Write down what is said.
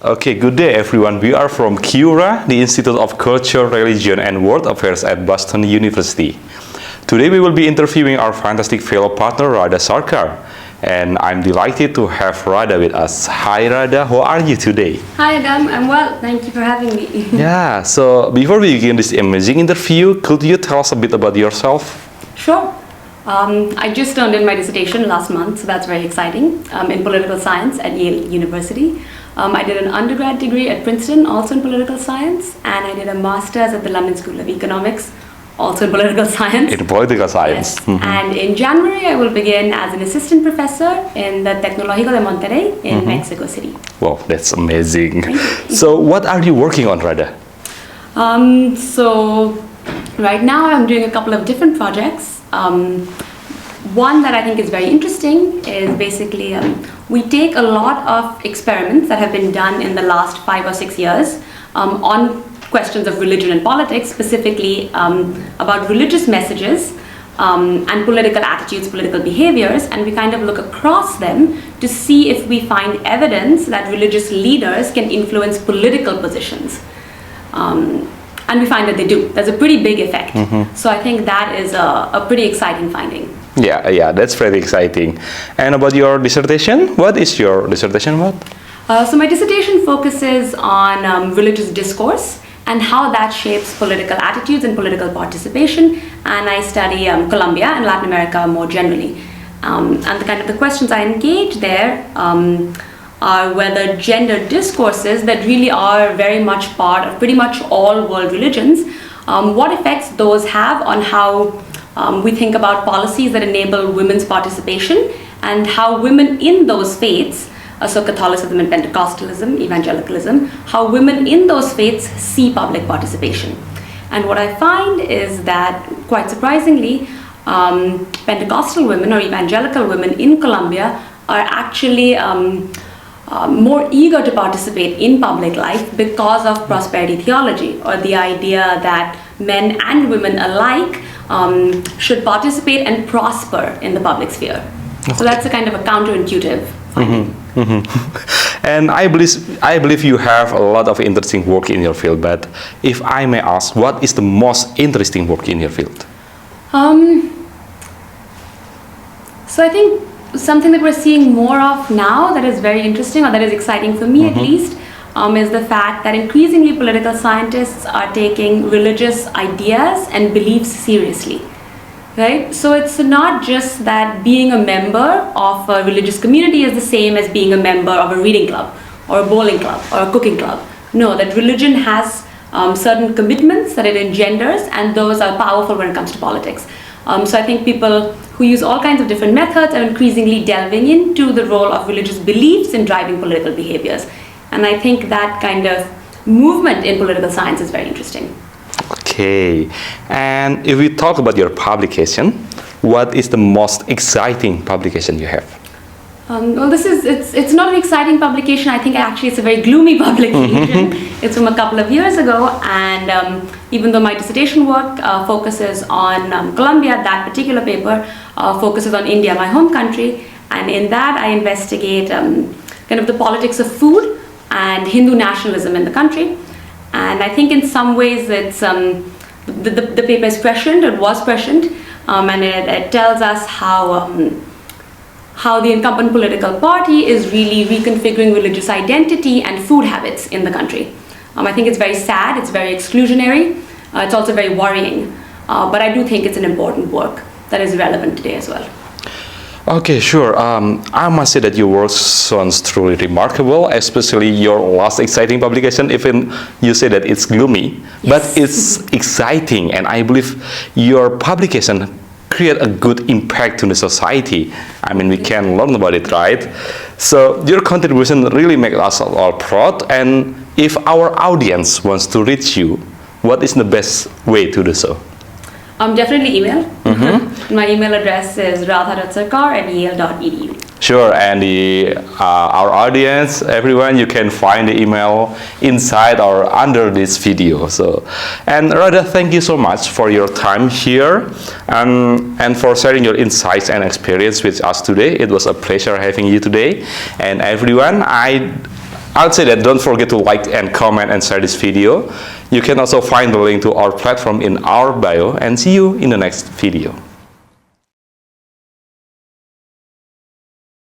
Okay, good day everyone. We are from CURA, the Institute of Culture, Religion and World Affairs at Boston University. Today we will be interviewing our fantastic fellow partner Radha Sarkar. And I'm delighted to have Radha with us. Hi Radha, how are you today? Hi Adam, I'm well. Thank you for having me. Yeah, so before we begin this amazing interview, could you tell us a bit about yourself? Sure. I just turned in my dissertation last month, so that's very exciting, in political science at Yale University. I did an undergrad degree at Princeton, also in political science, and I did a master's at the London School of Economics, also in political science. In political science. Yes. And in January, I will begin as an assistant professor in the Tecnológico de Monterrey in Mexico City. Wow, that's amazing. So what are you working on, Radha? So right now I'm doing a couple of different projects. One that I think is very interesting is basically we take a lot of experiments that have been done in the last 5 or 6 years on questions of religion and politics, specifically about religious messages and political attitudes, political behaviors, and we kind of look across them to see if we find evidence that religious leaders can influence political positions. And we find that they do. There's a pretty big effect. So I think that is a pretty exciting finding. Yeah, that's very exciting. And about your dissertation, what is your dissertation about? So my dissertation focuses on religious discourse and how that shapes political attitudes and political participation. And I study Colombia and Latin America more generally. And the kind of the questions I engage there are whether gender discourses that really are very much part of pretty much all world religions, what effects those have on how we think about policies that enable women's participation and how women in those faiths, so Catholicism and Pentecostalism, evangelicalism, how women in those faiths see public participation. And what I find is that, quite surprisingly, Pentecostal women or evangelical women in Colombia are actually more eager to participate in public life because of prosperity theology, or the idea that men and women alike should participate and prosper in the public sphere. Okay. So that's a kind of a counterintuitive finding. And I believe you have a lot of interesting work in your field, but if I may ask, what is the most interesting work in your field? So I think something that we're seeing more of now that is very interesting, or that is exciting for me at least, is the fact that increasingly political scientists are taking religious ideas and beliefs seriously. Right? So it's not just that being a member of a religious community is the same as being a member of a reading club or a bowling club or a cooking club. No, that religion has certain commitments that it engenders, and those are powerful when it comes to politics. So I think people who use all kinds of different methods are increasingly delving into the role of religious beliefs in driving political behaviors. And I think that kind of movement in political science is very interesting. Okay, and if we talk about your publication, what is the most exciting publication you have? Well, it's not an exciting publication. I think actually it's a very gloomy publication. It's from a couple of years ago, and even though my dissertation work focuses on Colombia, that particular paper focuses on India, my home country, and in that I investigate kind of the politics of food and Hindu nationalism in the country. And I think in some ways it's the paper is prescient, it was prescient, and it tells us how the incumbent political party is really reconfiguring religious identity and food habits in the country. I think it's very sad, it's very exclusionary, it's also very worrying, but I do think it's an important work that is relevant today as well. Okay, sure. I must say that your work sounds truly remarkable, especially your last exciting publication. Even you say that it's gloomy, but it's exciting, and I believe your publication create a good impact to the society. I mean, we can learn about it, right? So your contribution really makes us all proud, and if our audience wants to reach you, what is the best way to do so? Definitely email. My email address is radha.sarkar@yale.edu. Sure, and our audience, everyone, you can find the email inside or under this video. And Radha, thank you so much for your time here and for sharing your insights and experience with us today. It was a pleasure having you today. And everyone, I'll say that don't forget to like and comment and share this video. You can also find the link to our platform in our bio, and see you in the next video.